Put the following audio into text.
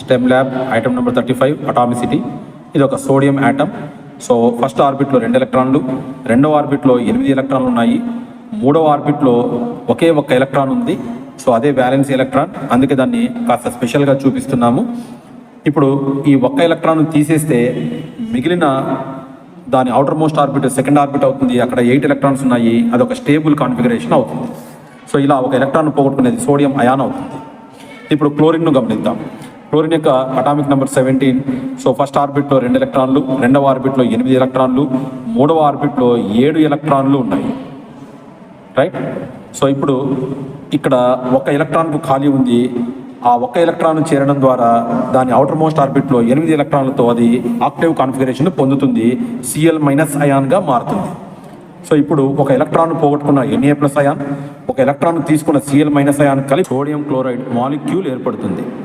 Stem lab item number 35 atomicity. ఇది ఒక sodium atom. So first ఆర్బిట్లో 2 ఎలక్ట్రాన్లు, రెండవ ఆర్బిట్లో 8 ఎలక్ట్రాన్లు ఉన్నాయి, మూడవ ఆర్బిట్లో ఒకే ఒక్క ఎలక్ట్రాన్ ఉంది. సో అదే వ్యాలెన్స్ ఎలక్ట్రాన్, అందుకే దాన్ని కాస్త స్పెషల్గా చూపిస్తున్నాము. ఇప్పుడు ఈ ఒక్క ఎలక్ట్రాన్ తీసేస్తే మిగిలిన దాని outer most orbit second orbit అవుతుంది. అక్కడ 8 ఎలక్ట్రాన్స్ ఉన్నాయి, అదొక స్టేబుల్ కాన్ఫిగరేషన్ అవుతుంది. సో ఇలా ఒక ఎలక్ట్రాన్ పోగొట్టుకునేది సోడియం అయాన్ అవుతుంది. ఇప్పుడు క్లోరిన్ను గమనిద్దాం. క్లోరిన్ యొక్క అటామిక్ నెంబర్ 17. సో ఫస్ట్ ఆర్బిట్లో 2 ఎలక్ట్రాన్లు, రెండవ ఆర్బిట్లో 8 ఎలక్ట్రాన్లు, మూడవ ఆర్బిట్లో 7 ఎలక్ట్రాన్లు ఉన్నాయి. రైట్. సో ఇప్పుడు ఇక్కడ ఒక ఎలక్ట్రాన్కు ఖాళీ ఉంది. ఆ ఒక్క ఎలక్ట్రాన్ చేరడం ద్వారా దాని అవుటర్ మోస్ట్ ఆర్బిట్లో 8 ఎలక్ట్రాన్లతో అది ఆక్టేవ్ కాన్ఫిగరేషన్ పొందుతుంది, Cl- అయాన్గా మారుతుంది. సో ఇప్పుడు ఒక ఎలక్ట్రాన్ పోగొట్టుకున్న Na+ అయాన్, ఒక ఎలక్ట్రాన్ తీసుకున్న Cl- అయాన్ కలిసి సోడియం క్లోరైడ్ మాలిక్యూల్ ఏర్పడుతుంది.